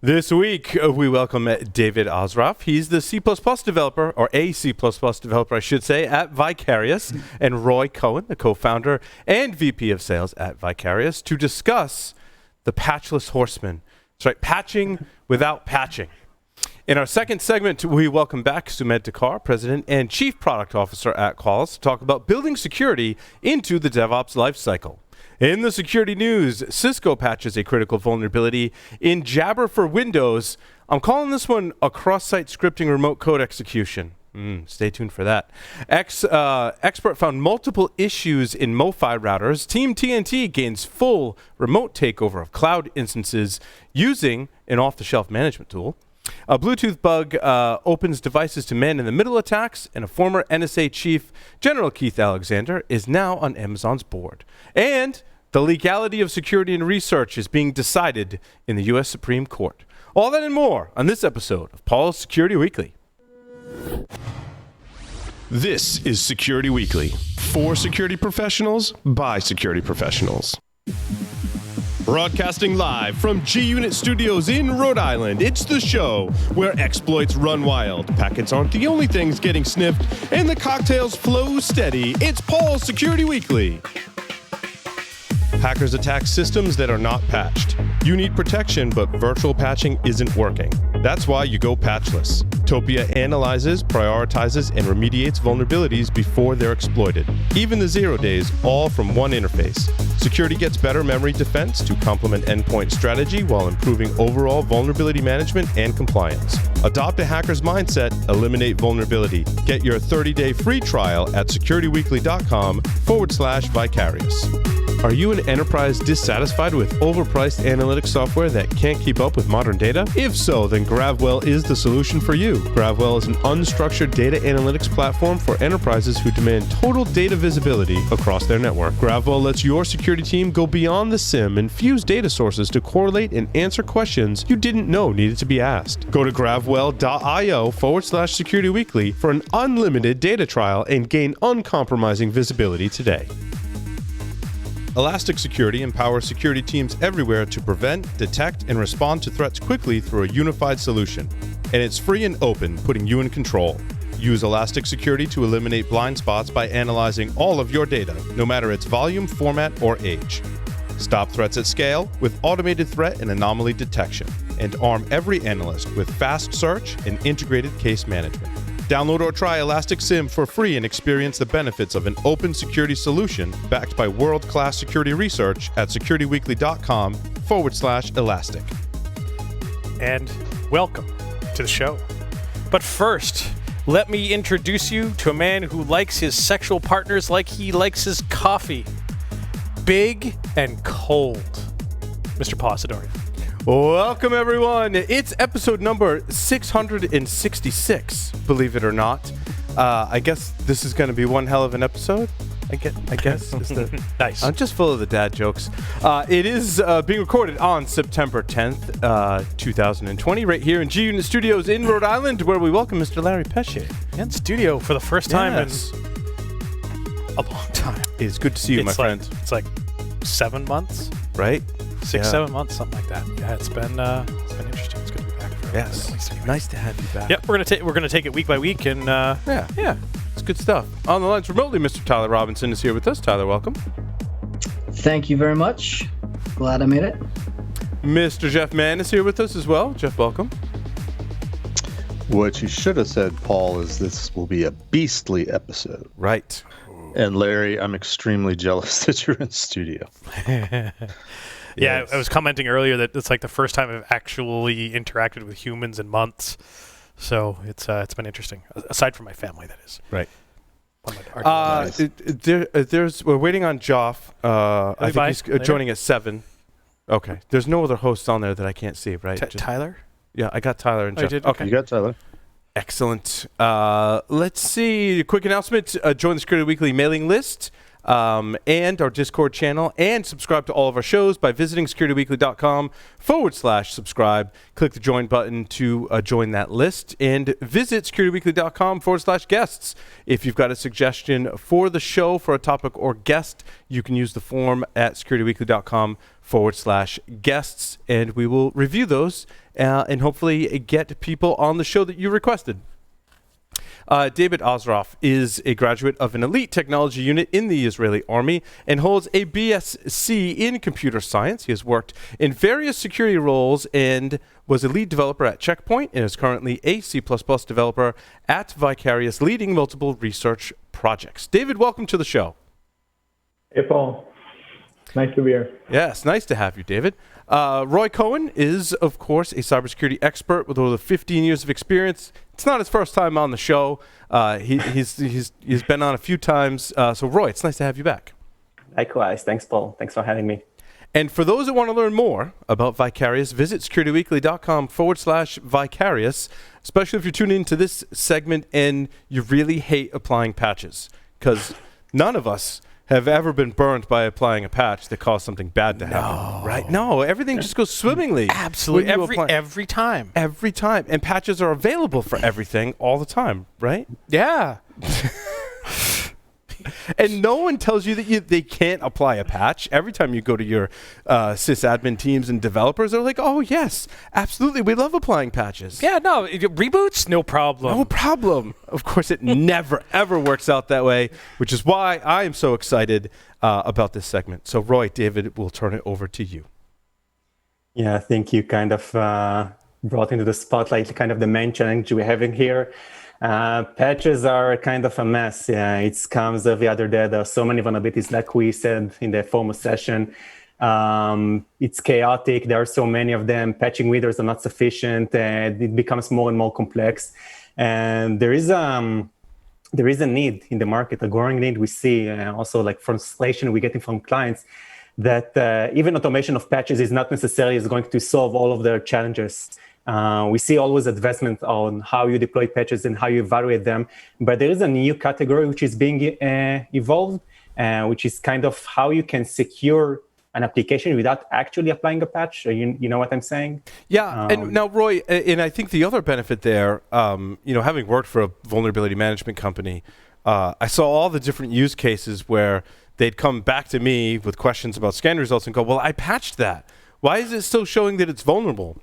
This week, we welcome David Asraf. He's the C++ developer, or a C++ developer, I should say, at Vicarious, and Roy Cohen, the co-founder and VP of sales at Vicarious, to discuss the Patchless Horseman. That's right, patching without patching. In our second segment, we welcome back Sumedh Thakar, President and Chief Product Officer at Qualys, to talk about building security into the DevOps lifecycle. In the security news, Cisco patches a critical vulnerability in Jabber for Windows. I'm calling this one a cross-site scripting remote code execution. Stay tuned for that. Expert found multiple issues in MoFi routers. Team TNT gains full remote takeover of cloud instances using an off-the-shelf management tool. A Bluetooth bug opens devices to man-in-the-middle attacks, and a former NSA chief, General Keith Alexander, is now on Amazon's board. And the legality of security and research is being decided in the U.S. Supreme Court. All that and more on this episode of Paul's Security Weekly. This is Security Weekly, for security professionals, by security professionals. Broadcasting live from G-Unit Studios in Rhode Island, it's the show where exploits run wild, packets aren't the only things getting sniffed, and the cocktails flow steady. It's Paul's Security Weekly. Hackers attack systems that are not patched. You need protection, but virtual patching isn't working. That's why you go patchless. Topia analyzes, prioritizes, and remediates vulnerabilities before they're exploited. Even the 0 days, all from one interface. Security gets better memory defense to complement endpoint strategy while improving overall vulnerability management and compliance. Adopt a hacker's mindset, eliminate vulnerability. Get your 30-day free trial at securityweekly.com/vicarious. Are you an enterprise dissatisfied with overpriced analytics software that can't keep up with modern data? If so, then GravWell is the solution for you. GravWell is an unstructured data analytics platform for enterprises who demand total data visibility across their network. GravWell lets your security team go beyond the SIM and fuse data sources to correlate and answer questions you didn't know needed to be asked. Go to gravwell.io/securityweekly for an unlimited data trial and gain uncompromising visibility today. Elastic Security empowers security teams everywhere to prevent, detect, and respond to threats quickly through a unified solution. And it's free and open, putting you in control. Use Elastic Security to eliminate blind spots by analyzing all of your data, no matter its volume, format, or age. Stop threats at scale with automated threat and anomaly detection. And arm every analyst with fast search and integrated case management. Download or try Elastic SIM for free and experience the benefits of an open security solution backed by world-class security research at securityweekly.com/elastic. And welcome to the show. But first, let me introduce you to a man who likes his sexual partners like he likes his coffee. Big and cold. Mr. Possidori. Welcome, everyone. It's episode number 666, believe it or not. I guess this is going to be one hell of an episode. I guess. Nice. I'm just full of the dad jokes. It is being recorded on September 10th, 2020, right here in G-Unit Studios in Rhode Island, where we welcome Mr. Larry Pesce. In studio for the first time in a long time. It's good to see you, my friend. It's like 7 months, right? 7 months, something like that. Yeah, it's been interesting. It's good to be back for at least 3 weeks. Nice to have you back. Yep, we're gonna take it week by week, and yeah, it's good stuff. On the lines remotely, Mr. Tyler Robinson is here with us. Tyler, welcome. Thank you very much. Glad I made it. Mr. Jeff Mann is here with us as well. Jeff, welcome. What you should have said, Paul, is this will be a beastly episode. Right. And Larry, I'm extremely jealous that you're in studio. Yeah, Yes. I was commenting earlier that it's like the first time I've actually interacted with humans in months, so it's been interesting. Aside from my family, that is. Right. Nice. We're waiting on Joff. I think he's joining at 7. Okay. There's no other hosts on there that I can't see, right? Tyler? Yeah, I got Tyler and Jeff. Did? Okay. You got Tyler. Excellent. Let's see. A quick announcement. Join the Security Weekly mailing list. And our Discord channel, and subscribe to all of our shows by visiting securityweekly.com/subscribe. Click the join button to join that list, and visit securityweekly.com/guests. If you've got a suggestion for the show, for a topic or guest, you can use the form at securityweekly.com/guests, and we will review those and hopefully get people on the show that you requested. David Asraf is a graduate of an elite technology unit in the Israeli army and holds a BSc in computer science. He has worked in various security roles and was a lead developer at Checkpoint and is currently a C++ developer at Vicarious, leading multiple research projects. David, welcome to the show. Hey, Paul. Nice to be here. Yes, nice to have you, David. Roy Cohen is, of course, a cybersecurity expert with over 15 years of experience. It's not his first time on the show. He's been on a few times. So, Roy, it's nice to have you back. Likewise. Thanks, Paul. Thanks for having me. And for those that want to learn more about Vicarious, visit securityweekly.com/Vicarious, especially if you're tuning into this segment and you really hate applying patches, because none of us have ever been burned by applying a patch that caused something bad to happen. Right? No, everything just goes swimmingly. Absolutely. Every time. Every time. And patches are available for everything all the time, right? Yeah. And no one tells you that they can't apply a patch. Every time you go to your sysadmin teams and developers, they're like, oh, yes, absolutely. We love applying patches. Yeah, no, reboots, no problem. No problem. Of course, it never, ever works out that way, which is why I am so excited about this segment. So, Roy, David, we'll turn it over to you. Yeah, I think you kind of brought into the spotlight kind of the main challenge we're having here. Patches are kind of a mess. Yeah, it comes every other day. There are so many vulnerabilities, like we said in the former session. It's chaotic. There are so many of them. Patching windows are not sufficient. It becomes more and more complex. And there is a need in the market, a growing need. We see also like frustration we're getting from clients that even automation of patches is not necessarily going to solve all of their challenges. We see always advancement on how you deploy patches and how you evaluate them, but there is a new category which is being evolved, which is kind of how you can secure an application without actually applying a patch. You know what I'm saying? Yeah, and now, Roy, and I think the other benefit there, having worked for a vulnerability management company, I saw all the different use cases where they'd come back to me with questions about scan results and go, well, I patched that. Why is it still showing that it's vulnerable?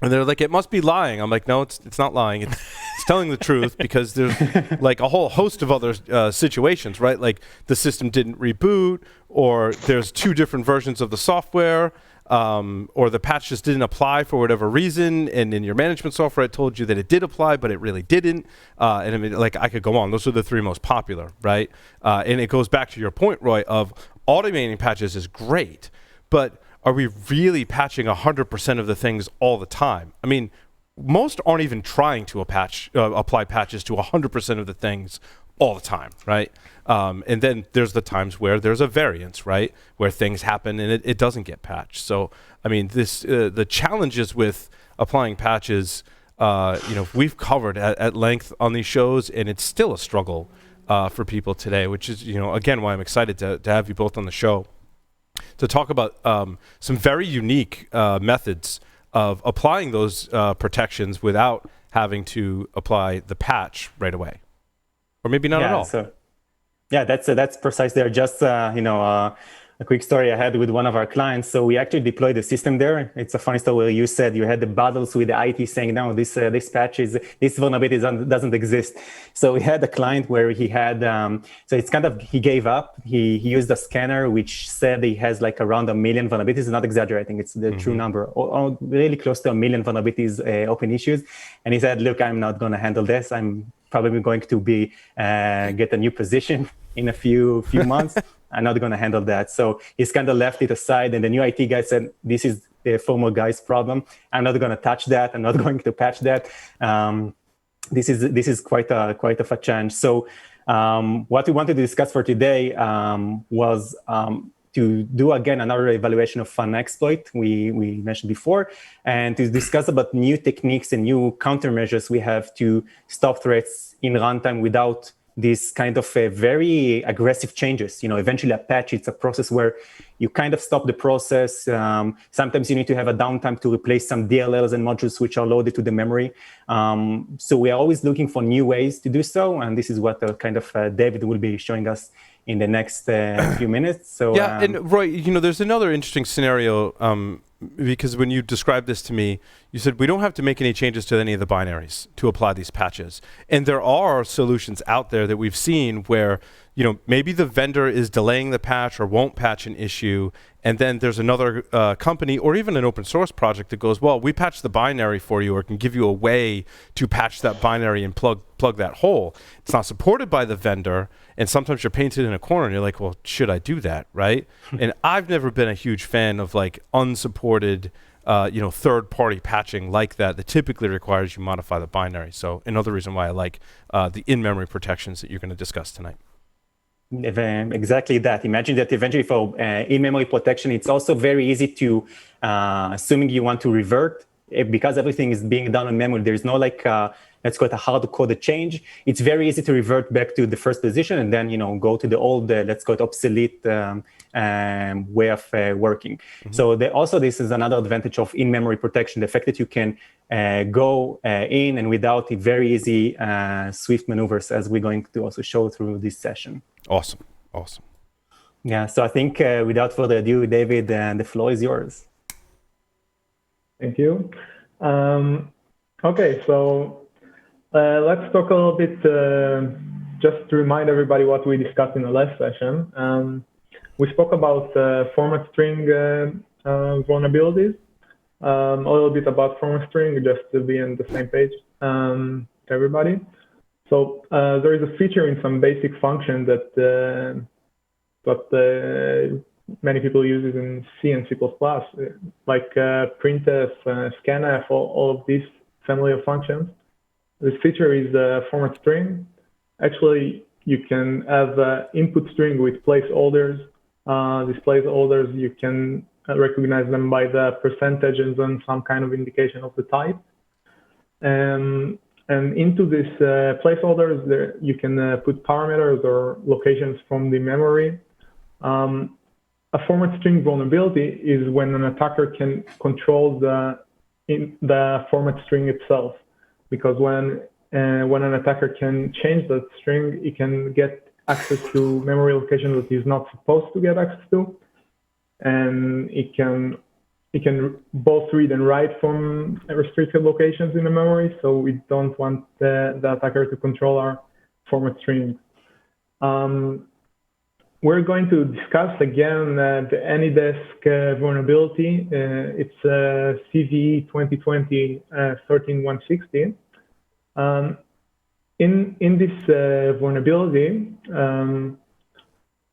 And they're like, it must be lying. I'm like, no, it's not lying. It's telling the truth, because there's like a whole host of other situations, right? Like the system didn't reboot, or there's two different versions of the software, or the patch just didn't apply for whatever reason. And in your management software, it told you that it did apply, but it really didn't. And I mean, like, I could go on. Those are the three most popular, right? And it goes back to your point, Roy, of automating patches is great, but are we really patching 100% of the things all the time? I mean, most aren't even trying to apply patches to 100% of the things all the time, right? And then there's the times where there's a variance, right? Where things happen and it doesn't get patched. So, I mean, the challenges with applying patches, we've covered at length on these shows, and it's still a struggle for people today, which is, again, why I'm excited to have you both on the show, to talk about some very unique methods of applying those protections without having to apply the patch right away, or maybe not at all. So, that's precisely just a quick story I had with one of our clients. So we actually deployed the system there. It's a funny story where you said you had the battles with the IT saying, no, this patch this vulnerability doesn't exist. So we had a client where he had, so it's kind of, he gave up. He used a scanner which said he has like around 1 million vulnerabilities. Not exaggerating, it's the true number, or really close to 1 million vulnerabilities, open issues. And he said, look, I'm not going to handle this. I'm probably going to be get a new position in a few months. I'm not going to handle that. So he's kind of left it aside. And the new IT guy said, this is the former guy's problem. I'm not going to touch that. I'm not going to patch that. This is quite of a change. So what we wanted to discuss for today was to do, again, another evaluation of fun exploit we mentioned before, and to discuss about new techniques and new countermeasures we have to stop threats in runtime without these kind of very aggressive changes. Eventually a patch, it's a process where you kind of stop the process. Sometimes you need to have a downtime to replace some DLLs and modules which are loaded to the memory. So we are always looking for new ways to do so. And this is what kind of David will be showing us in the next few minutes. So yeah, and Roy, there's another interesting scenario because when you described this to me, you said we don't have to make any changes to any of the binaries to apply these patches. And there are solutions out there that we've seen where, maybe the vendor is delaying the patch or won't patch an issue, and then there's another company or even an open source project that goes, well, we patch the binary for you or can give you a way to patch that binary and plug that hole. It's not supported by the vendor, and sometimes you're painted in a corner and you're like, well, should I do that, right? And I've never been a huge fan of unsupported third-party patching like that typically requires you modify the binary. So another reason why I like the in-memory protections that you're going to discuss tonight. Exactly that. Imagine that eventually for in-memory protection, it's also very easy to, assuming you want to revert, because everything is being done on memory, there's no let's call it a hard-coded change. It's very easy to revert back to the first position and then, go to the old, let's call it obsolete way of working. Mm-hmm. So also this is another advantage of in-memory protection, the fact that you can go in and without the very easy swift maneuvers, as we're going to also show through this session. Awesome. Yeah, so I think without further ado, David, the floor is yours. Thank you. Okay, so let's talk a little bit, just to remind everybody what we discussed in the last session. We spoke about format string vulnerabilities, a little bit about format string, just to be on the same page to everybody. So there is a feature in some basic function that many people use it in C and C++, like printf, scanf, all of these family of functions. This feature is format string. Actually, you can have input string with placeholders. These placeholders, you can recognize them by the percentages and some kind of indication of the type. And into these placeholders, you can put parameters or locations from the memory. A format string vulnerability is when an attacker can control the format string itself, because when an attacker can change that string, he can get access to memory location that he's not supposed to get access to, and it can both read and write from restricted locations in the memory. So we don't want the attacker to control our format strings. We're going to discuss again the AnyDesk vulnerability. It's CVE 2020-13160. In this vulnerability,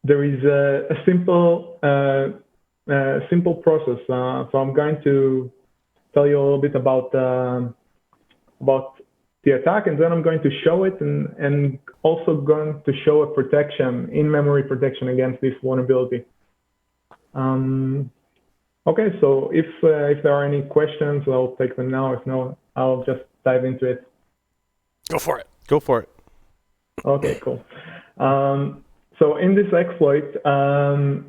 there is a simple process. So I'm going to tell you a little bit about the attack, and then I'm going to show it, and also going to show a protection, in-memory protection against this vulnerability. Okay, so if there are any questions, I'll take them now. If not, I'll just dive into it. Go for it. Okay, cool. So in this exploit, a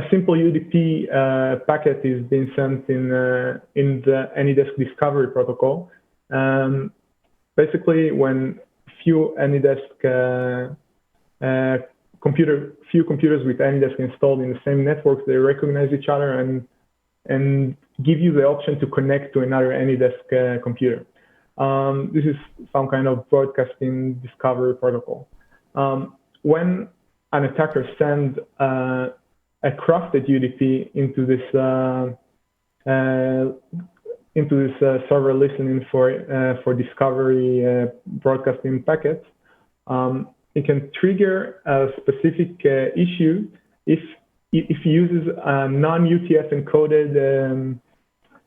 simple UDP packet is being sent in the AnyDesk discovery protocol. Basically, when few AnyDesk few computers with AnyDesk installed in the same network, they recognize each other and give you the option to connect to another AnyDesk computer. This is some kind of broadcasting discovery protocol. When an attacker sends a crafted UDP into this server listening for discovery broadcasting packets, it can trigger a specific issue if it uses non-UTF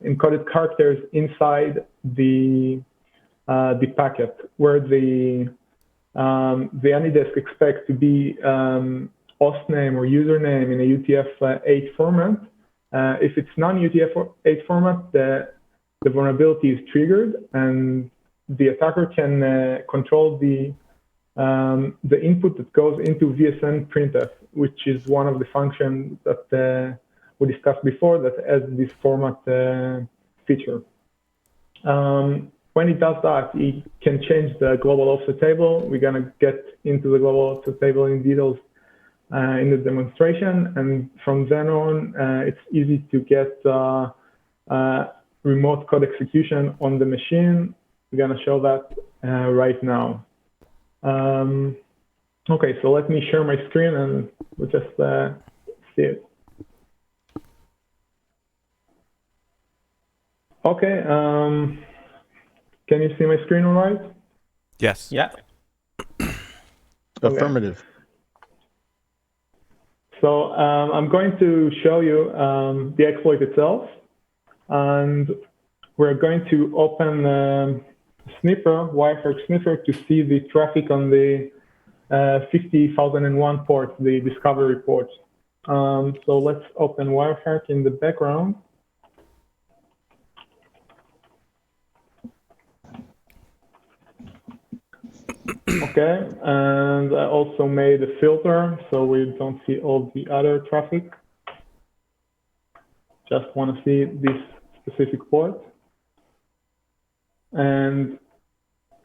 encoded characters inside the packet, where the AnyDesk expects to be hostname or username in a UTF-8 format. If it's non-UTF-8 format, the vulnerability is triggered, and the attacker can control the input that goes into VSN printf, which is one of the functions that we discussed before that has this format feature. When it does that, it can change the global offset table. We're going to get into the global offset table in details in the demonstration, and from then on, it's easy to get remote code execution on the machine. We're gonna show that right now. Okay, so let me share my screen and we'll just see it. Okay, can you see my screen all right? Yes. Yeah. Affirmative. So I'm going to show you the exploit itself, and we're going to open sniffer, Wireshark sniffer, to see the traffic on the 50,001 port, the discovery port. So let's open Wireshark in the background. Okay, and I also made a filter so we don't see all the other traffic. Just want to see this specific port. And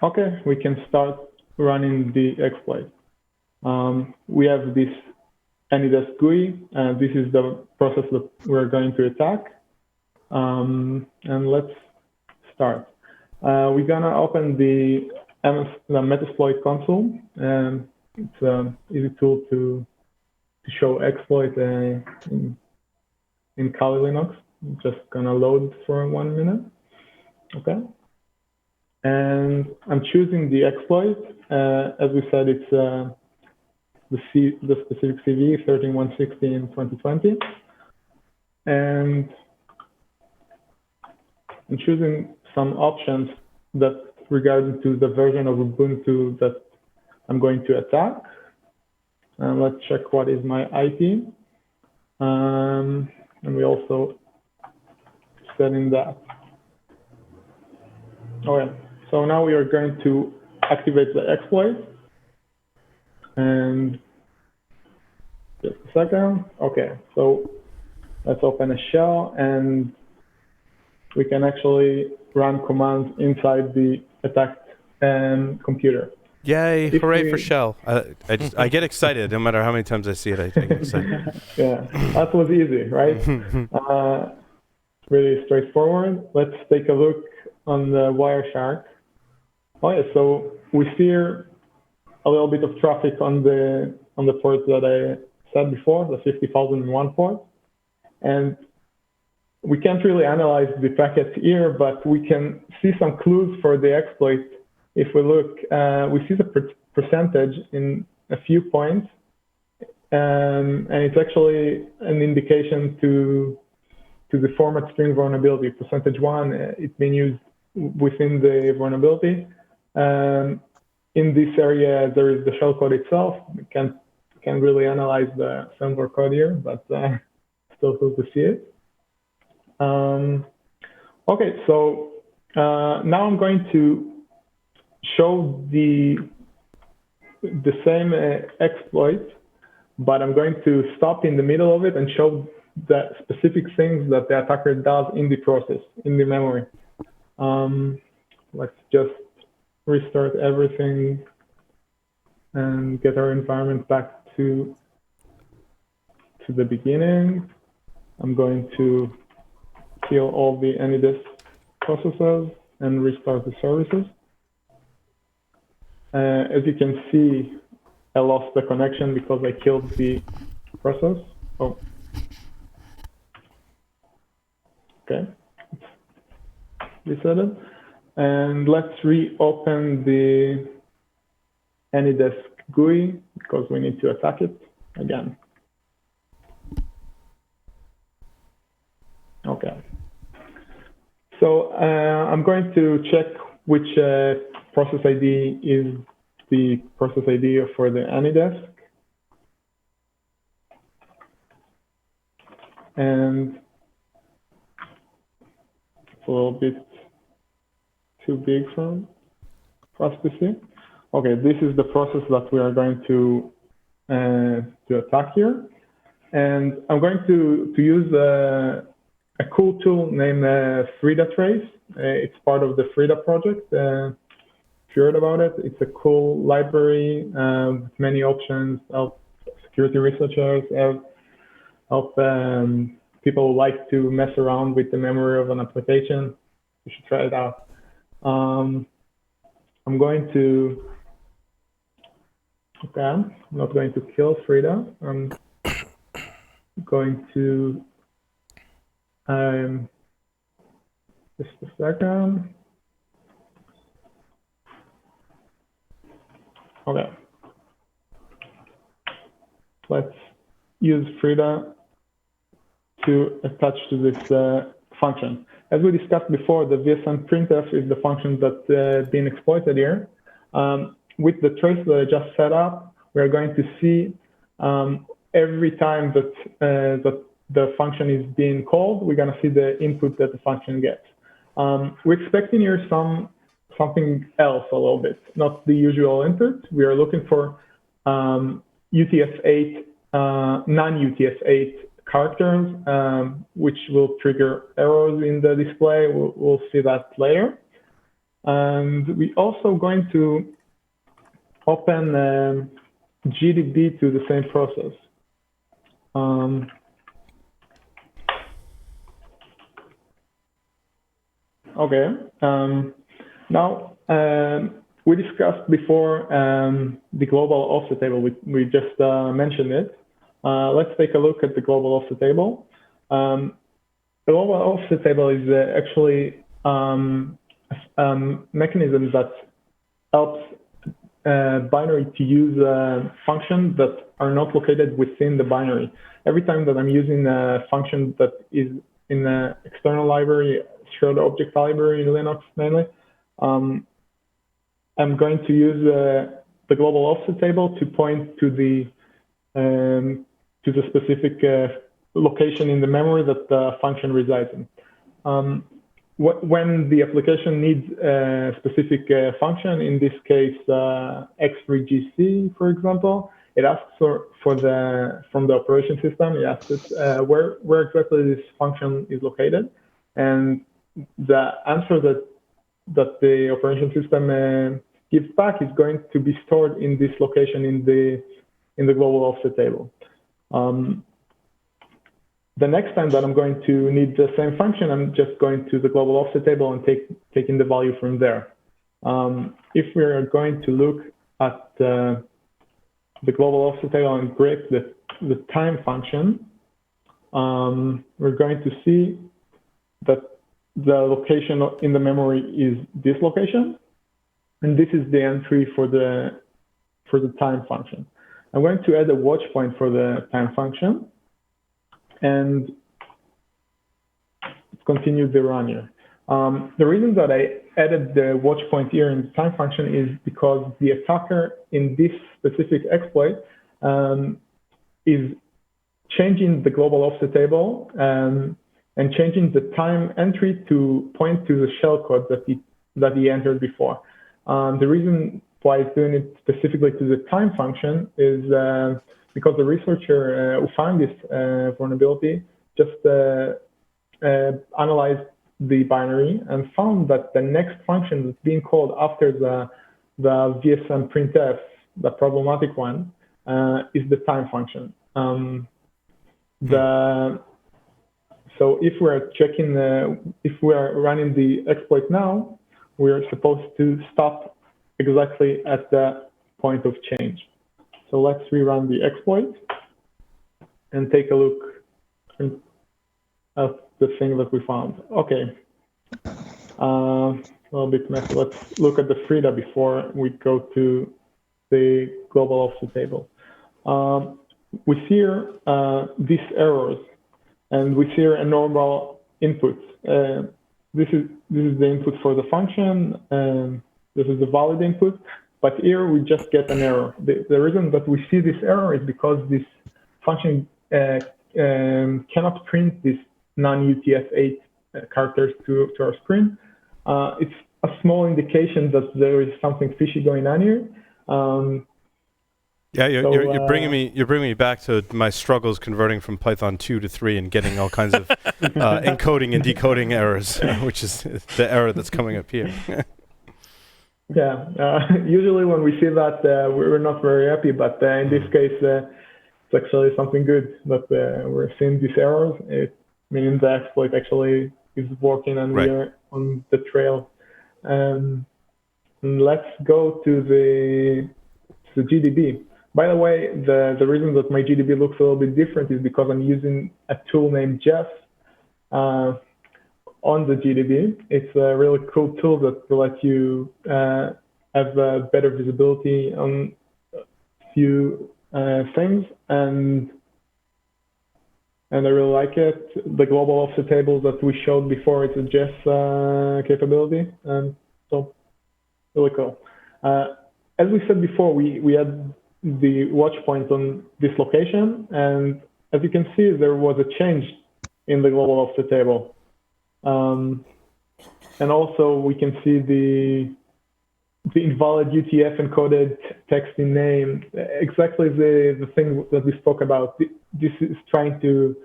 okay, we can start running the exploit. We have this AnyDesk GUI, and this is the process that we're going to attack. And let's start. We're gonna open the Metasploit console, and it's an easy tool to show exploit in Kali Linux. I'm just gonna load for 1 minute. Okay. And I'm choosing the exploit. As we said, it's the specific CV 13160 in 2020. And I'm choosing some options that regarding to the version of Ubuntu that I'm going to attack. And let's check what is my IP. And we also set in that. Okay, so now we are going to activate the exploit. And just a second. Okay, so let's open a shell, and we can actually run commands inside the attacked computer. Yay, hooray for Shell. I get excited no matter how many times I see it. I get excited. Yeah, that was easy, right? Really straightforward. Let's take a look on the Wireshark. Oh yeah, so we see here a little bit of traffic on the port that I said before, the 50,001 port. And we can't really analyze the packets here, but we can see some clues for the exploit. If we look, we see the percentage in a few points, and it's actually an indication to the format string vulnerability. %1, it's been used within the vulnerability. In this area, there is the shellcode itself. We can't really analyze the assembler code here, but still cool to see it. Okay, so now I'm going to show the same exploit, but I'm going to stop in the middle of it and show the specific things that the attacker does in the process, in the memory. Let's just restart everything and get our environment back to the beginning. I'm going to kill all the AnyDesk processes and restart the services. As you can see, I lost the connection because I killed the process. Oh. Okay. Reset it. And let's reopen the AnyDesk GUI because we need to attack it again. Okay. So I'm going to check which process ID is the process ID for the AnyDesk. And it's a little bit too big for us to see. Okay, this is the process that we are going to attack here. And I'm going to use a cool tool named Frida Trace. It's part of the Frida project. If you heard about it, it's a cool library with many options. I'll security researchers, help people who like to mess around with the memory of an application. You should try it out. I'm going to, okay, I'm not going to kill Frida. I'm going to, just a second. Okay. Let's use Frida to attach to this function. As we discussed before, the VSM printf is the function that's being exploited here. With the trace that I just set up, we are going to see every time that the function is being called, we're going to see the input that the function gets. We're expecting here something else a little bit, not the usual input. We are looking for UTF-8, non-UTF-8 characters, which will trigger errors in the display. We'll see that later. And we're also going to open GDB to the same process. Okay. Now, we discussed before the global offset table. We just mentioned it. Let's take a look at the global offset table. The global offset table is actually a mechanism that helps binary to use functions that are not located within the binary. Every time that I'm using a function that is in an external library, shared object library in Linux mainly, I'm going to use the global offset table to point to the specific location in the memory that the function resides in. When the application needs a specific function, in this case X3GC, for example, it asks from the operation system. It asks it, where exactly this function is located, and the answer that the operation system gives back is going to be stored in this location in the global offset table. The next time that I'm going to need the same function, I'm just going to the global offset table and taking the value from there. If we're going to look at the global offset table and break the time function, we're going to see that the location in the memory is this location, and this is the entry for the time function. I'm going to add a watch point for the time function, and continue the run here. The reason that I added the watch point here in the time function is because the attacker in this specific exploit is changing the global offset table and changing the time entry to point to the shellcode that he entered before. The reason why it's doing it specifically to the time function is because the researcher who found this vulnerability just analyzed the binary and found that the next function that's being called after the VSM printf, the problematic one, is the time function. So if we're checking, if we're running the exploit now, we're supposed to stop exactly at the point of change. So let's rerun the exploit and take a look at the thing that we found. Okay, a little bit messy. Let's look at the Frida before we go to the global offset table. We see here these errors, and we see here a normal input. This is the input for the function, and this is the valid input. But here we just get an error. The reason that we see this error is because this function cannot print these non-UTF-8 characters to our screen. It's a small indication that there is something fishy going on here. Yeah, you're bringing me back to my struggles converting from Python 2 to 3 and getting all kinds of encoding and decoding errors, which is the error that's coming up here. Yeah, usually when we see that, we're not very happy, but in this case, it's actually something good that we're seeing these errors. It means the exploit actually is working and Right. we are on the trail. And let's go to the GDB. By the way, the reason that my GDB looks a little bit different is because I'm using a tool named Jeff on the GDB. It's a really cool tool that will let you have better visibility on a few things, and I really like it. The global offset table that we showed before, it's a Jeff capability, and so really cool. As we said before, we had the watch point on this location, and as you can see, there was a change in the global offset table. And also we can see the invalid UTF encoded text in name, exactly the thing that we spoke about. This is trying to,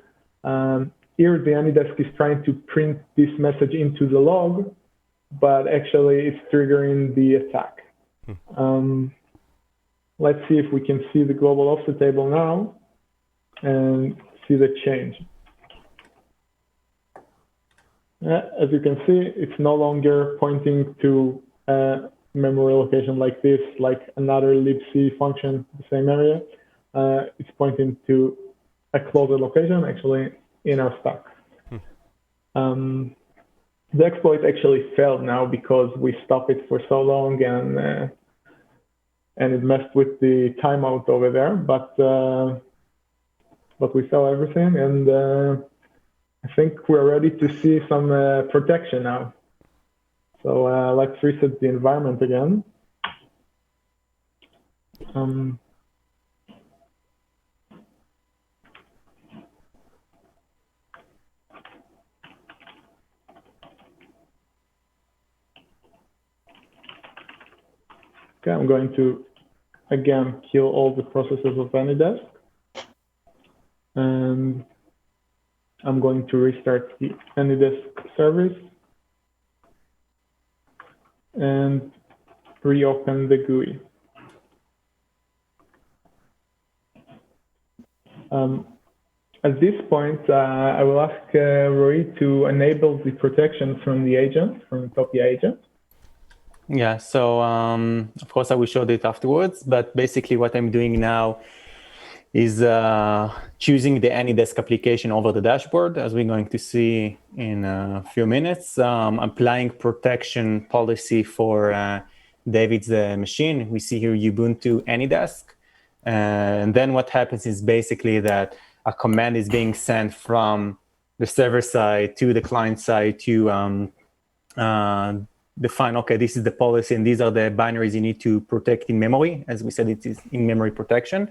here the AnyDesk is trying to print this message into the log, but actually it's triggering the attack. Let's see if we can see the global offset table now and see the change. As you can see, it's no longer pointing to a memory location like this, like another libc function, the same area. It's pointing to a closer location, actually in our stack. The exploit actually failed now because we stopped it for so long, and it messed with the timeout over there. But we saw everything, and I think we're ready to see some protection now. So let's reset the environment again. Okay, I'm going to, again, kill all the processes of AnyDesk. And I'm going to restart the AnyDesk service and reopen the GUI. At this point, I will ask Roy to enable the protection from the agent, from Utopia agent. Yeah, so of course I will show it afterwards, but basically what I'm doing now is choosing the AnyDesk application over the dashboard, as we're going to see in a few minutes. Applying protection policy for David's machine. We see here Ubuntu AnyDesk. And then what happens is basically that a command is being sent from the server side to the client side to define, okay, this is the policy and these are the binaries you need to protect in memory. As we said, it is in-memory protection.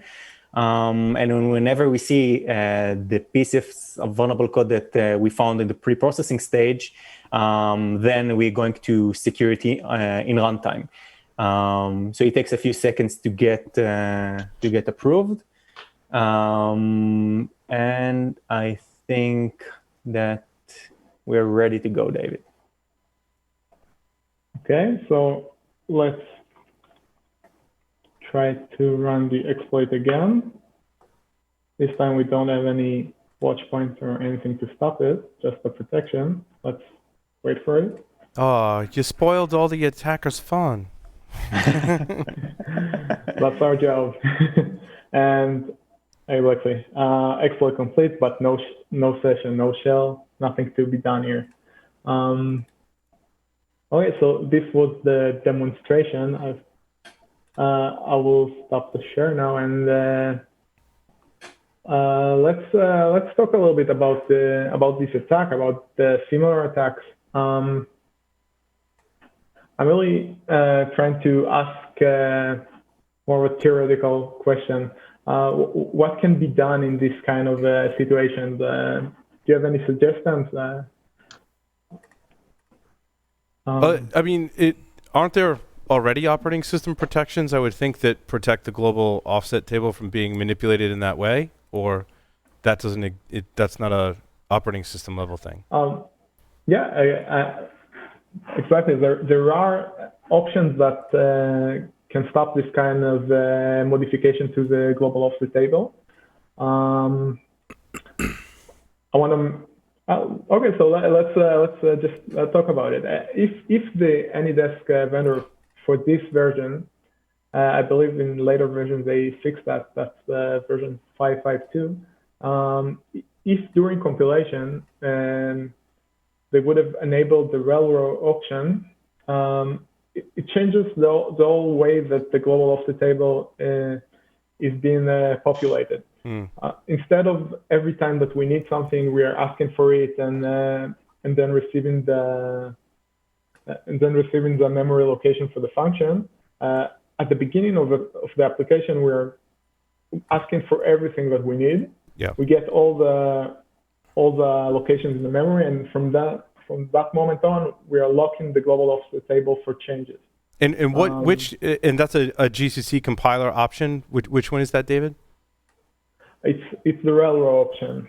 And whenever we see the pieces of vulnerable code that we found in the pre-processing stage, then we're going to security in runtime. So it takes a few seconds to get approved. And I think that we're ready to go, David. Okay, so let's try to run the exploit again. This time we don't have any watch points or anything to stop it, just the protection. Let's wait for it. Oh, you spoiled all the attackers' fun. That's our job. And exactly, exploit complete, but no session, no shell, nothing to be done here. Okay, so this was the demonstration. I will stop the share now, and let's talk a little bit about this attack, about the similar attacks. I'm really trying to ask more of a theoretical question. What can be done in this kind of situations? Do you have any suggestions? I mean, aren't there already operating system protections? I would think that protect the global offset table from being manipulated in that way, or that doesn't. That's not a operating system level thing. Yeah, exactly. There are options that can stop this kind of modification to the global offset table. I want to. Okay, so let's just talk about it. If the AnyDesk vendor for this version, I believe in later versions they fixed that. That's version 5.5.2. If during compilation they would have enabled the railroad option, it changes the whole way that the global off the table is being populated. Instead of every time that we need something, we are asking for it and then receiving the memory location for the function. At the beginning of the application, we're asking for everything that we need. Yeah. We get all the locations in the memory, and from that moment on, we are locking the global off the table for changes. And that's a GCC compiler option. Which one is that, David? It's the railroad option.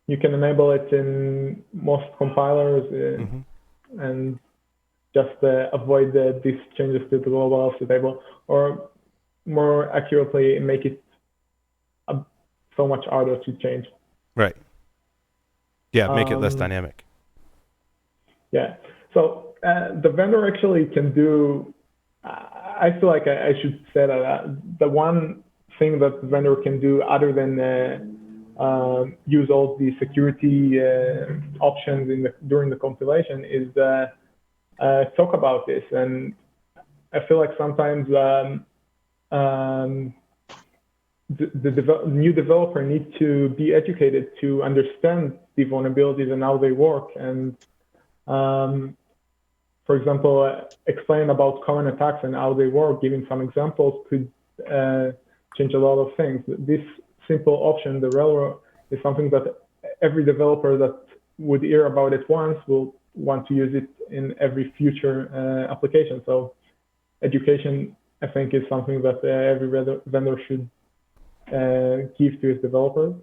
You can enable it in most compilers and just avoid these changes to the global off the table, or more accurately, make it so much harder to change. Right. Yeah, make it less dynamic. Yeah. So the vendor actually can do. I feel like I should say that the one thing that the vendor can do other than use all the security options during the compilation is talk about this. And I feel like sometimes the new developer needs to be educated to understand the vulnerabilities and how they work. And for example, explain about Cohen attacks and how they work, giving some examples could change a lot of things. This simple option, the railroad, is something that every developer that would hear about it once will want to use it in every future application. So education, I think, is something that every vendor should give to his developers.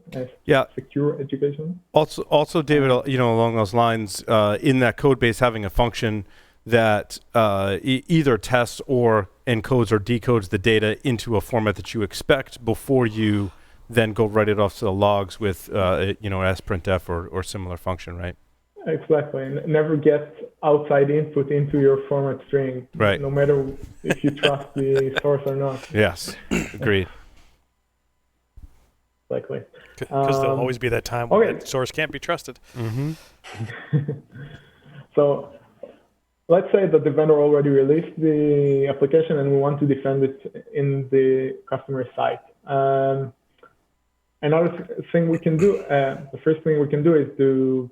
Secure education. Also, David, along those lines, in that code base, having a function that either tests or encodes or decodes the data into a format that you expect before you then go write it off to the logs with sprintf or similar function, right? Exactly. Never get outside input into your format string, right? No matter if you trust the source or not. Yes, agreed. Likely. Because there'll always be that time when that source can't be trusted. So let's say that the vendor already released the application and we want to defend it in the customer site. Another thing we can do, the first thing we can do is to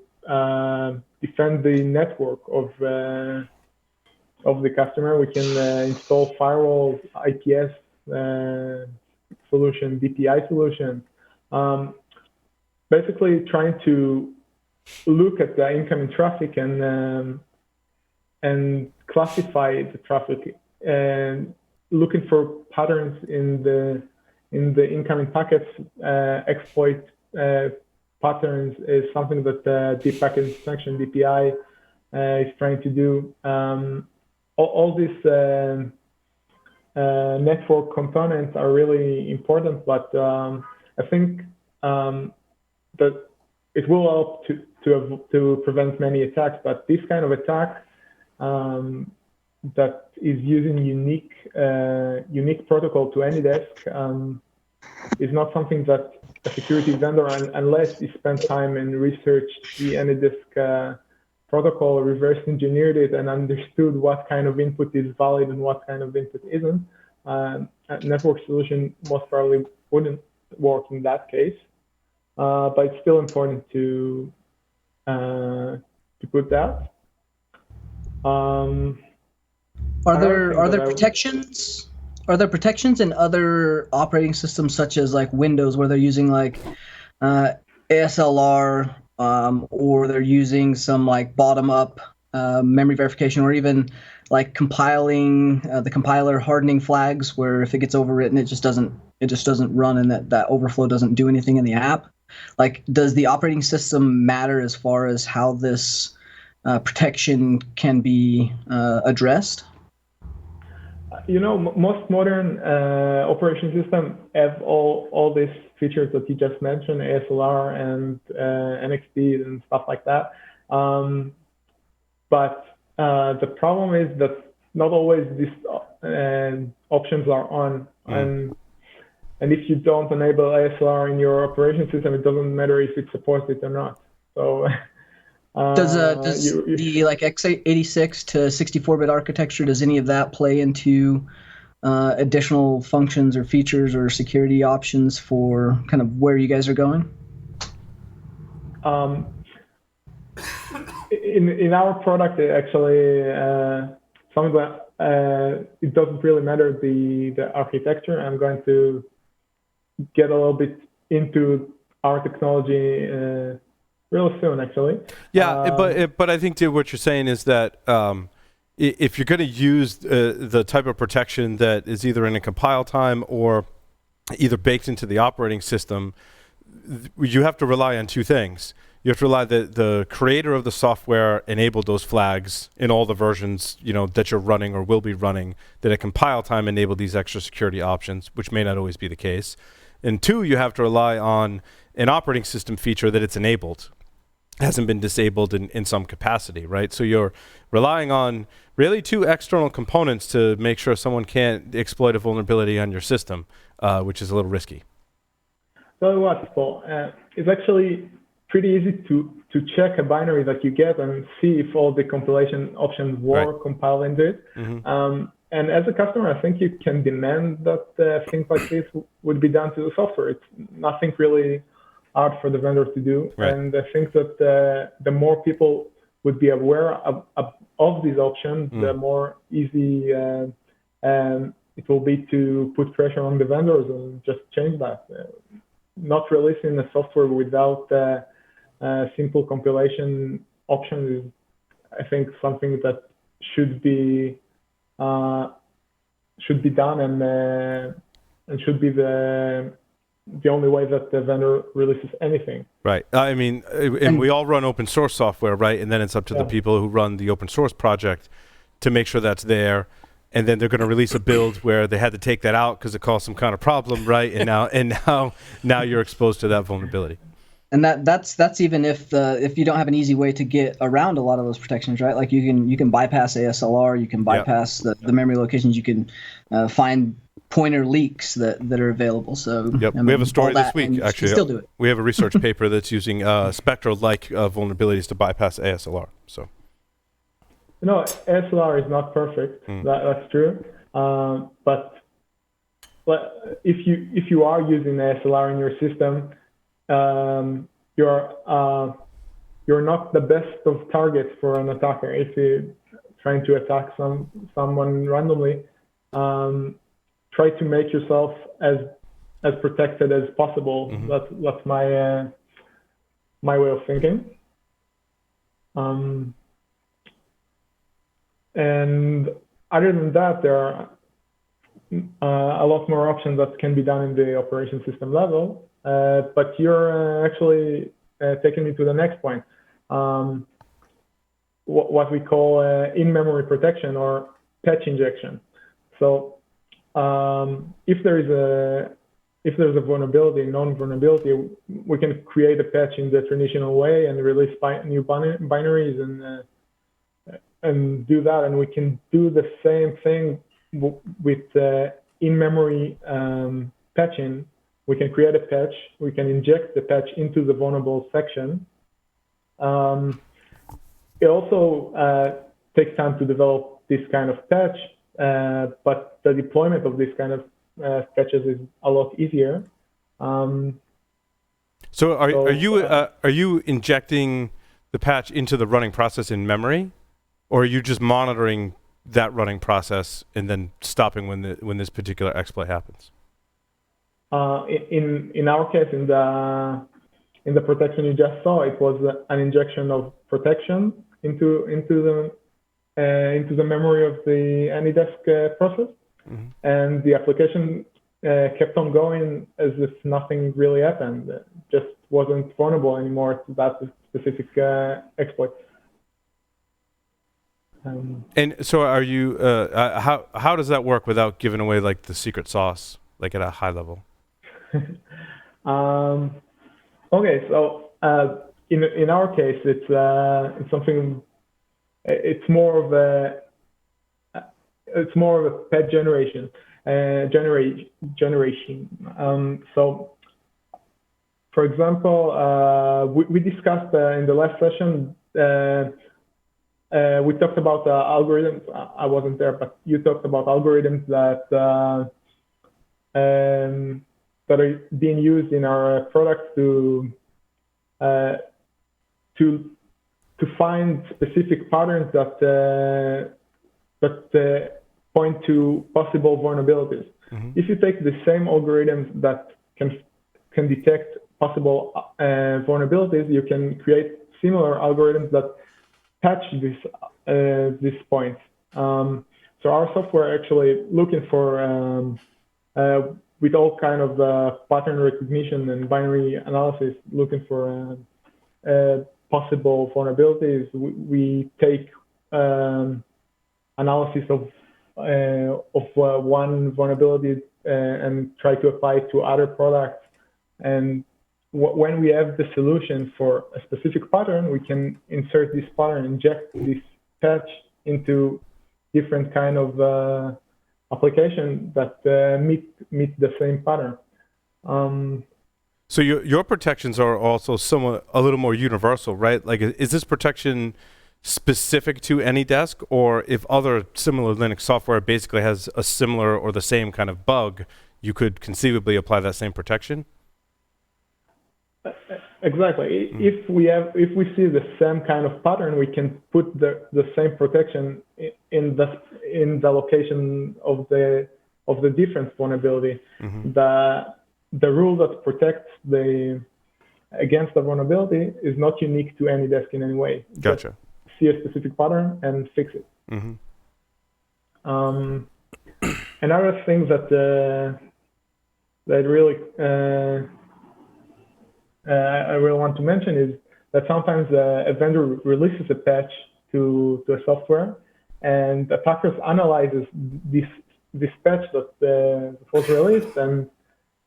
defend the network of the customer. We can install firewalls, IPS solution, DPI solution. Basically trying to look at the incoming traffic and classify the traffic and looking for patterns in the incoming packets. Exploit patterns is something that Deep Packet Inspection, DPI, is trying to do. All these network components are really important, but I think that it will help to prevent many attacks. But this kind of attack that is using unique protocol to AnyDesk is not something that a security vendor, unless you spend time and researched the AnyDesk protocol, reverse engineered it, and understood what kind of input is valid and what kind of input isn't, a network solution most probably wouldn't work in that case. But it's still important to put that. Are there protections? Are there protections in other operating systems, such as like Windows, where they're using like ASLR, or they're using some like bottom-up memory verification, or even like compiling the compiler hardening flags, where if it gets overwritten, it just doesn't run, and that overflow doesn't do anything in the app? Like, does the operating system matter as far as how this protection can be addressed? Most modern operation systems have all these features that you just mentioned, ASLR and NXT and stuff like that. But the problem is that not always these options are on. And if you don't enable ASLR in your operation system, it doesn't matter if it supports it or not. So does the like x86 to 64-bit architecture, does any of that play into additional functions or features or security options for kind of where you guys are going? In our product, actually, some of the it doesn't really matter the architecture. I'm going to get a little bit into our technology real soon, actually. Yeah, but I think, dude, what you're saying is that if you're going to use the type of protection that is either in a compile time or either baked into the operating system, you have to rely on two things. You have to rely that the creator of the software enabled those flags in all the versions, that you're running or will be running, that at compile time enabled these extra security options, which may not always be the case. And two, you have to rely on an operating system feature that it's enabled, hasn't been disabled in some capacity, right? So you're relying on really two external components to make sure someone can't exploit a vulnerability on your system, which is a little risky. So what, Paul? It's actually pretty easy to check a binary that you get and see if all the compilation options were compiled into it. And as a customer, I think you can demand that things like this would be done to the software. It's nothing really hard for the vendor to do. And I think that the more people would be aware of these options, the more easy it will be to put pressure on the vendors and just change that. Not releasing the software without simple compilation option is, I think, something that should be done and should be the only way that the vendor releases anything. Right. I mean, and we all run open source software, right? And then it's up to the people who run the open source project to make sure that's there. And then they're going to release a build where they had to take that out because it caused some kind of problem, right? And now you're exposed to that vulnerability. And that's even if you don't have an easy way to get around a lot of those protections, right? Like you can bypass ASLR, you can bypass the memory locations, you can find pointer leaks that are available. So we have a story this week, actually. Still do it. We have a research paper that's using Spectre-like vulnerabilities to bypass ASLR. So, ASLR is not perfect. That's true. But if you are using ASLR in your system, you're not the best of targets for an attacker. If you're trying to attack someone randomly, try to make yourself as protected as possible. That's my way of thinking. And other than that, there are a lot more options that can be done in the operation system level. But you're actually taking me to the next point, what we call in-memory protection or patch injection. So if there is a vulnerability, non-vulnerability, we can create a patch in the traditional way and release new binaries and do that. And we can do the same thing with in-memory patching. We can create a patch. We can inject the patch into the vulnerable section. It also takes time to develop this kind of patch, but the deployment of this kind of patches is a lot easier. So are you injecting the patch into the running process in memory, or are you just monitoring that running process and then stopping when this particular exploit happens? In our case, in the protection you just saw, it was an injection of protection into the memory of the AnyDesk process, and the application kept on going as if nothing really happened. It just wasn't vulnerable anymore to that specific exploit. And so, are you? How does that work without giving away like the secret sauce, like at a high level? Okay, so in our case, it's something. It's more of a pet generation. So, for example, we discussed in the last session. We talked about algorithms. I wasn't there, but you talked about algorithms that are being used in our products to find specific patterns that point to possible vulnerabilities. Mm-hmm. If you take the same algorithms that can detect possible vulnerabilities, you can create similar algorithms that patch these points. So our software actually looking for with all kind of pattern recognition and binary analysis, looking for possible vulnerabilities. We take analysis of one vulnerability and try to apply it to other products. And when we have the solution for a specific pattern, we can insert this pattern, inject this patch into different kind of application that meet the same pattern. So your protections are also somewhat a little more universal, right? Like, is this protection specific to AnyDesk, or if other similar Linux software basically has a similar or the same kind of bug, you could conceivably apply that same protection? Exactly. If we see the same kind of pattern, we can put the same protection in the location of the different vulnerability. Mm-hmm. The rule that protects against the vulnerability is not unique to AnyDesk in any way. Gotcha. Just see a specific pattern and fix it. Mm-hmm. Another thing that really I really want to mention is that sometimes a vendor releases a patch to a software, and attackers analyzes this patch that was released,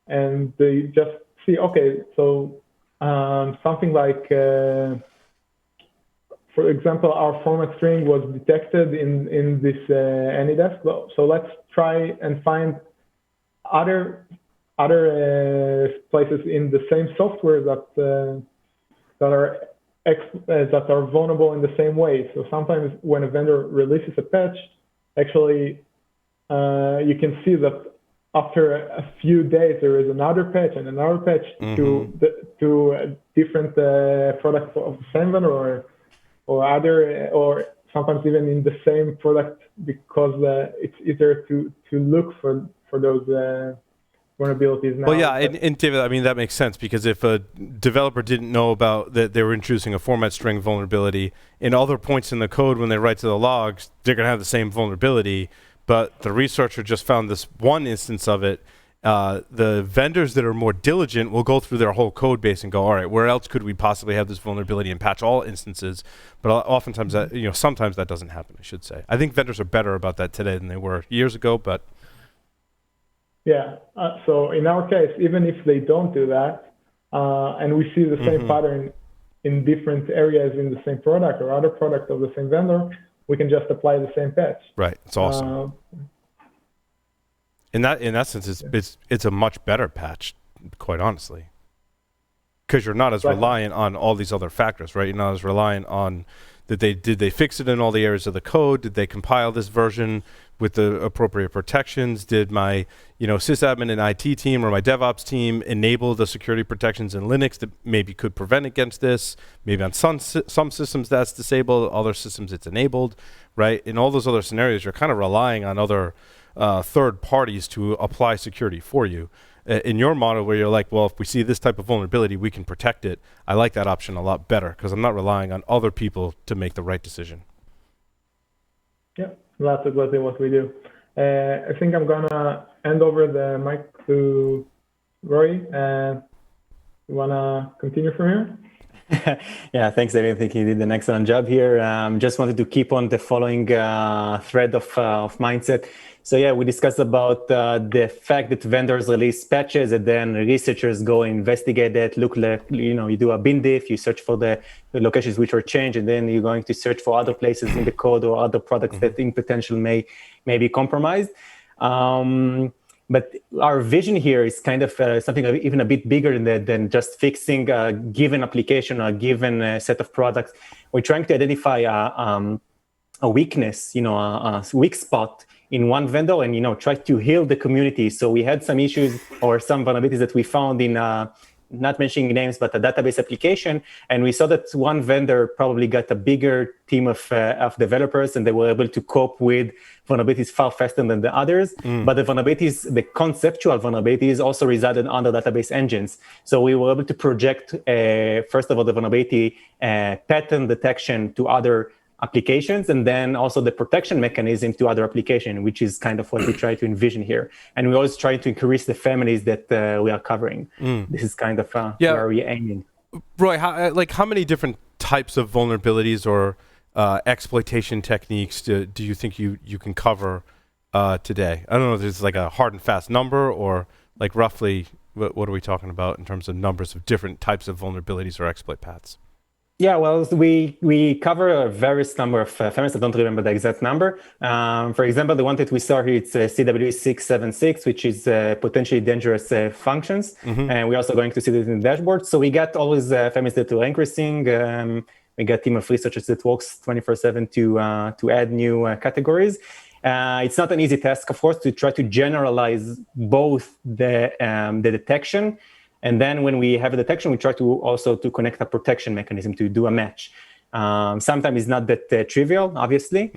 and they just see, okay, so something like, for example, our format string was detected in this AnyDesk. So let's try and find other places in the same software that are vulnerable in the same way. So sometimes when a vendor releases a patch, actually you can see that after a few days there is another patch and another patch to a different product of the same vendor or sometimes even in the same product, because it's easier to look for those vulnerabilities now. Well, yeah, and David, I mean, that makes sense, because if a developer didn't know about that they were introducing a format string vulnerability, in other points in the code when they write to the logs, they're going to have the same vulnerability, but the researcher just found this one instance of it. The vendors that are more diligent will go through their whole code base and go, all right, where else could we possibly have this vulnerability, and patch all instances? But oftentimes, sometimes that doesn't happen, I should say. I think vendors are better about that today than they were years ago, but... Yeah, so in our case, even if they don't do that, and we see the same pattern in different areas in the same product or other product of the same vendor, we can just apply the same patch. Right, it's awesome. In that sense, it's a much better patch, quite honestly, because you're not as reliant on all these other factors, right? You're not as reliant on did they fix it in all the areas of the code? Did they compile this version with the appropriate protections? Did my sysadmin and IT team or my DevOps team enable the security protections in Linux that maybe could prevent against this? Maybe on some systems that's disabled, other systems it's enabled, right? In all those other scenarios, you're kind of relying on other third parties to apply security for you. In your model, where you're like, well, if we see this type of vulnerability, we can protect it. I like that option a lot better, because I'm not relying on other people to make the right decision. Yeah, that's exactly what we do. I think I'm gonna hand over the mic to Roy. You wanna continue from here? Yeah, thanks, David. I think you did an excellent job here. Just wanted to keep on the following thread of mindset. So yeah, we discussed about the fact that vendors release patches and then researchers go investigate that, look like, you do a bin diff, you search for the locations which are changed, and then you're going to search for other places in the code or other products that in potential may be compromised. But our vision here is kind of something even a bit bigger than just fixing a given application or a given set of products. We're trying to identify a weakness, a weak spot in one vendor and, try to heal the community. So we had some issues or some vulnerabilities that we found in, not mentioning names, but a database application. And we saw that one vendor probably got a bigger team of developers, and they were able to cope with vulnerabilities far faster than the others. But the vulnerabilities, the conceptual vulnerabilities also resided under database engines. So we were able to project, first of all, the vulnerability pattern detection to other applications, and then also the protection mechanism to other applications, which is kind of what we try to envision here. And we always try to increase the families that we are covering. This is kind of where we're aiming. Roy, how many different types of vulnerabilities or exploitation techniques do you think you can cover today? I don't know if there's like a hard and fast number, or like roughly what are we talking about in terms of numbers of different types of vulnerabilities or exploit paths? Yeah, well, we cover a various number of families. I don't remember the exact number. For example, the one that we saw here, it's CW676, which is potentially dangerous functions. And we're also going to see this in the dashboard. So we got always families that are increasing. We got a team of researchers that works 24/7 to add new categories. It's not an easy task, of course, to try to generalize both the detection. And then when we have a detection, we try to also to connect a protection mechanism to do a match. Sometimes it's not that trivial, obviously.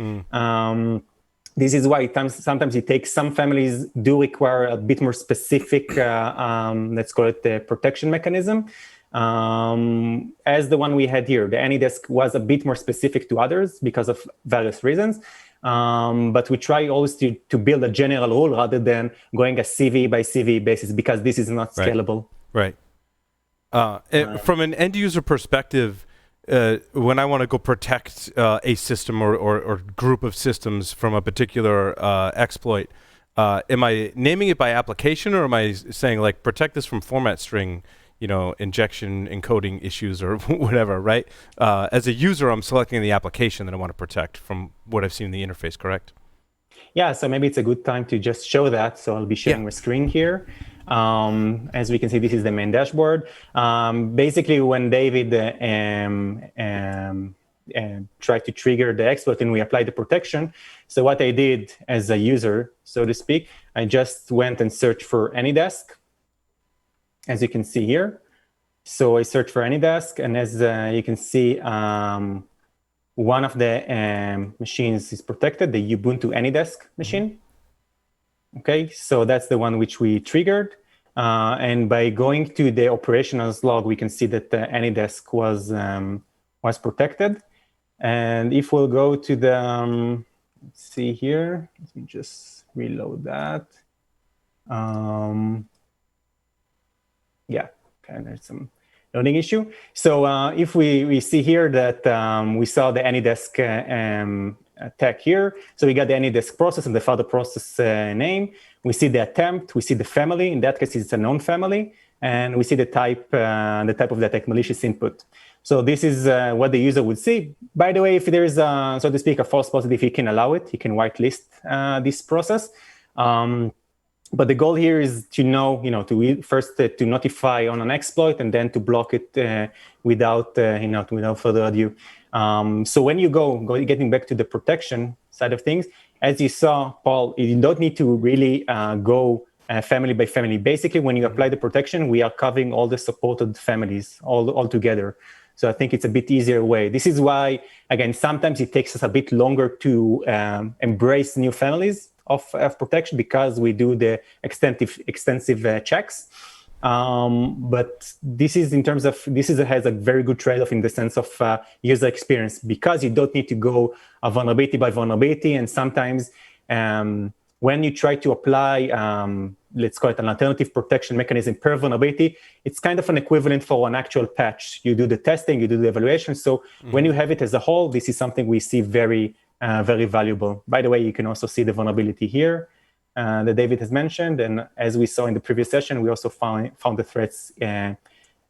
This is why sometimes it takes, some families do require a bit more specific, let's call it the protection mechanism. As the one we had here, the AnyDesk was a bit more specific to others because of various reasons. But we try always to build a general rule rather than going a CV by CV basis, because this is not scalable. Right. From an end user perspective, when I want to go protect a system or group of systems from a particular exploit, am I naming it by application, or am I saying like protect this from format string, injection encoding issues or whatever, right? As a user, I'm selecting the application that I want to protect from what I've seen in the interface, correct? Yeah, so maybe it's a good time to just show that. So I'll be sharing my screen here. As we can see, this is the main dashboard. Basically, when David tried to trigger the exploit and we applied the protection, so what I did as a user, so to speak, I just went and searched for AnyDesk, as you can see here. So I searched for AnyDesk, and as you can see, one of the machines is protected, the Ubuntu AnyDesk machine. Okay, so that's the one which we triggered. And by going to the operationals log, we can see that the AnyDesk was protected. And if we'll go to the, let's see here, let me just reload that. Yeah, okay, there's some loading issue. So if we see here that we saw the AnyDesk tag here. So we got the AnyDesk process and the further process name. We see the attempt, we see the family. In that case, it's a known family. And we see the type of the attack, malicious input. So this is what the user would see. By the way, if there is, so to speak, a false positive, he can allow it. He can whitelist this process. But the goal here is to know, to first to notify on an exploit and then to block it without further ado. So when you getting back to the protection side of things, as you saw, Paul, you don't need to really go family by family. Basically, when you apply the protection, we are covering all the supported families all together. So I think it's a bit easier way. This is why, again, sometimes it takes us a bit longer to embrace new families of protection, because we do the extensive checks. But this is has a very good trade-off in the sense of user experience, because you don't need to go vulnerability by vulnerability. And sometimes when you try to apply let's call it an alternative protection mechanism per vulnerability. It's kind of an equivalent for an actual patch. You do the testing, you do the evaluation. So when you have it as a whole, this is something we see very, very valuable. By the way, you can also see the vulnerability here that David has mentioned. And as we saw in the previous session, we also found the threats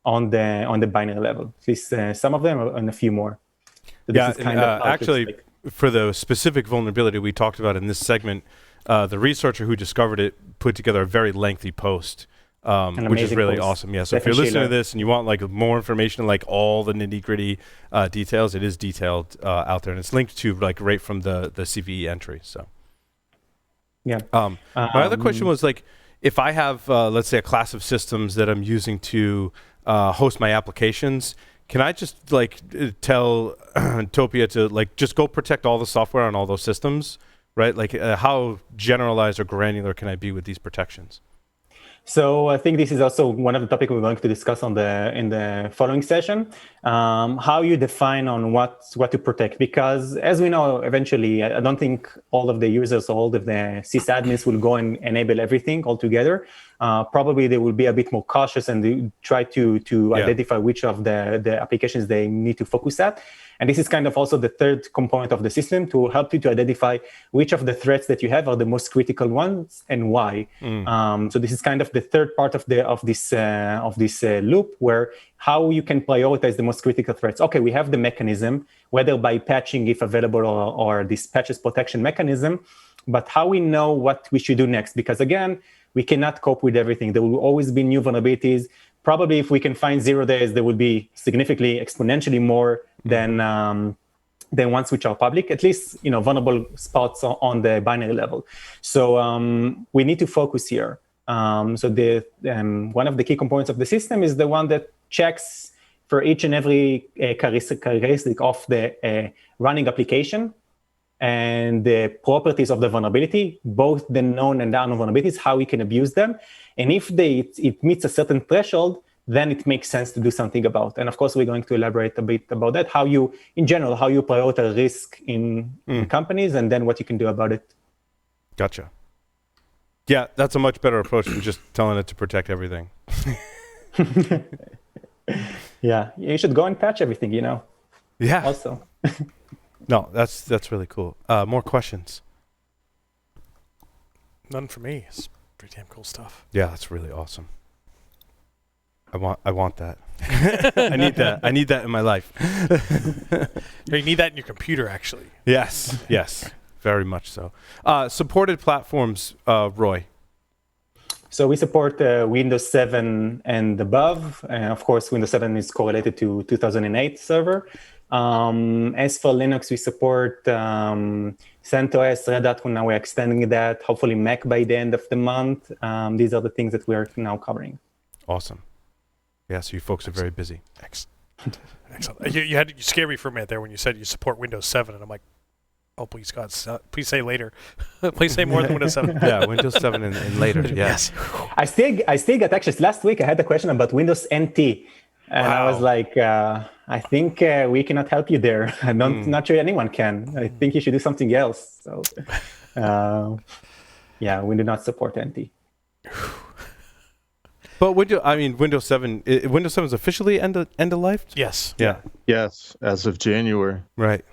on the binary level, at least some of them and a few more. So yeah, actually, for the specific vulnerability we talked about in this segment, the researcher who discovered it put together a very lengthy post, which is really awesome. Yeah, so if you're listening to this and you want like more information, like all the nitty-gritty details, it is detailed out there, and it's linked to like right from the CVE entry. So, yeah. My other question was like, if I have, let's say, a class of systems that I'm using to host my applications, can I just like tell Topia to like just go protect all the software on all those systems, right? Like how generalized or granular can I be with these protections? So I think this is also one of the topics we're going to discuss in the following session, how you define on what to protect. Because as we know, eventually, I don't think all of the users or all of the sysadmins will go and enable everything altogether. Probably they will be a bit more cautious and they try to identify which of the applications they need to focus at. And this is kind of also the third component of the system to help you to identify which of the threats that you have are the most critical ones and why. So this is kind of the third part of this loop, where how you can prioritize the most critical threats. Okay, we have the mechanism, whether by patching if available or this patches protection mechanism, but how we know what we should do next? Because again, we cannot cope with everything. There will always be new vulnerabilities. Probably if we can find 0 days, there will be significantly, exponentially more than ones which are public, at least, vulnerable spots on the binary level. So we need to focus here. So one of the key components of the system is the one that checks for each and every characteristic of the running application and the properties of the vulnerability, both the known and the unknown vulnerabilities, how we can abuse them. And if it meets a certain threshold, then it makes sense to do something about. And of course, we're going to elaborate a bit about that, how you prioritize risk in companies, and then what you can do about it. Gotcha. Yeah, that's a much better approach than just telling it to protect everything. Yeah, you should go and patch everything, Yeah. Also. No, that's really cool. More questions? None for me. It's pretty damn cool stuff. Yeah, that's really awesome. I want that. I need that. I need that in my life. You need that in your computer, actually. Yes, very much so. Supported platforms, Roy. So we support Windows 7 and above. Of course, Windows 7 is correlated to 2008 server. As for Linux, we support CentOS, Red Hat. Now we're extending that. Hopefully Mac by the end of the month. These are the things that we're now covering. Awesome. Yeah, so you folks are very busy. Excellent. You scared me for a minute there when you said you support Windows 7, and I'm like, oh, please, God, please say later. Please say more than Windows 7. Yeah, Windows 7 and later. Yes. I still got, actually, last week I had a question about Windows NT. And I was like, I think we cannot help you there. I'm not sure anyone can. I think you should do something else. So, yeah, we do not support NT. But Windows 7 is officially end of life? Yes. Yeah. Yes, as of January. Right.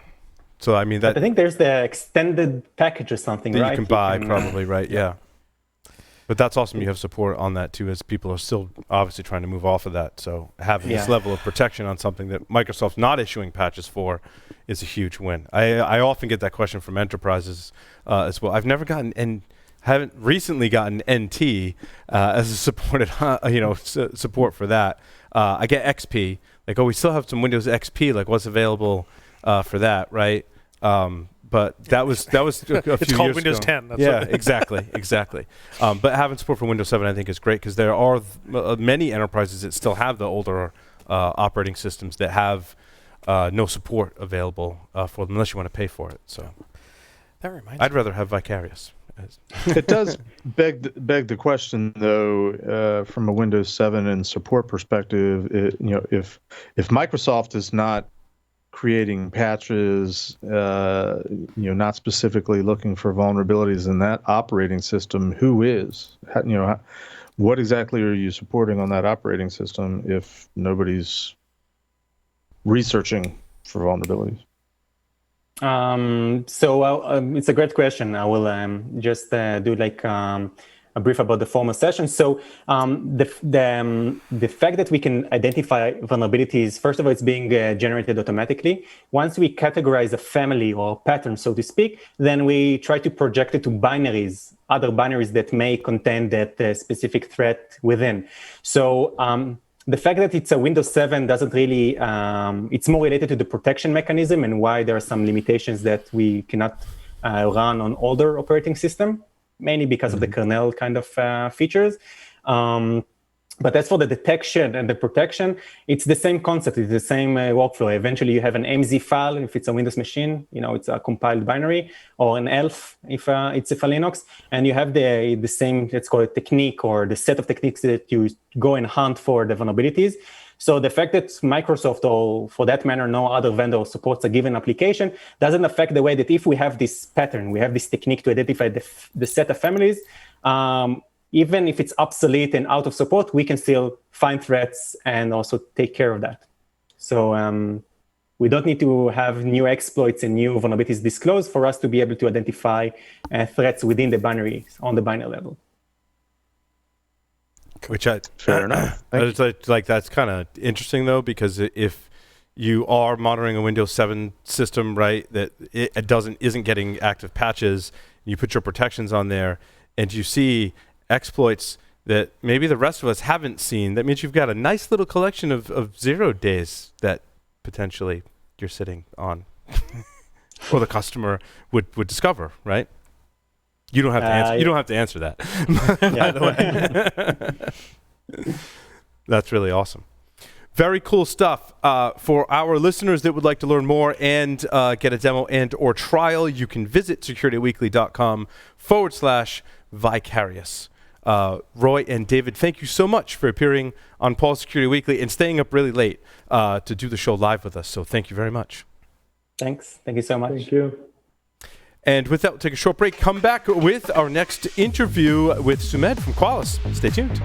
So But I think there's the extended package or something, that right? you can buy probably, right? Yeah. But that's awesome. You have support on that too, as people are still obviously trying to move off of that. So having this level of protection on something that Microsoft's not issuing patches for is a huge win. I often get that question from enterprises as well. I've never gotten haven't recently gotten NT as a supported support for that. I get XP, like, we still have some Windows XP, like what's available for that, right? But that was a few years ago. It's called Windows 10. That's exactly. But having support for Windows 7, I think, is great, because there are many enterprises that still have the older operating systems that have no support available for them unless you want to pay for it. So that reminds I'd rather have Vicarious. It does beg the question, though, from a Windows 7 and support perspective. If Microsoft is not creating patches, not specifically looking for vulnerabilities in that operating system, who is? What exactly are you supporting on that operating system if nobody's researching for vulnerabilities? It's a great question. I will just do a brief about the formal session. So the fact that we can identify vulnerabilities, first of all, it's being generated automatically. Once we categorize a family or pattern, so to speak, then we try to project it to binaries, other binaries that may contain that specific threat within. So the fact that it's a Windows 7 doesn't really, it's more related to the protection mechanism and why there are some limitations that we cannot run on older operating system, mainly because of the kernel kind of features. But as for the detection and the protection, it's the same concept, it's the same workflow. Eventually you have an MZ file if it's a Windows machine, it's a compiled binary, or an ELF if it's a Linux, and you have the same, let's call it technique, or the set of techniques that you go and hunt for the vulnerabilities. So the fact that Microsoft, or for that matter, no other vendor supports a given application, doesn't affect the way that if we have this pattern, we have this technique to identify the set of families, even if it's obsolete and out of support, we can still find threats and also take care of that. So we don't need to have new exploits and new vulnerabilities disclosed for us to be able to identify threats within the binaries, on the binary level. Fair enough. That's kind of interesting though, because if you are monitoring a Windows 7 system, right, that it isn't getting active patches, you put your protections on there, and you see exploits that maybe the rest of us haven't seen, that means you've got a nice little collection of 0 days that potentially you're sitting on, or the customer would discover, right? You don't have to answer. You don't have to answer that. By the way, that's really awesome. Very cool stuff. For our listeners that would like to learn more and get a demo and/or trial, you can visit securityweekly.com/vicarious. Roy and David, thank you so much for appearing on Paul Security Weekly and staying up really late to do the show live with us. So thank you very much. Thanks. Thank you so much. Thank you. And with that, we'll take a short break. Come back with our next interview with Sumedh from Qualys. Stay tuned.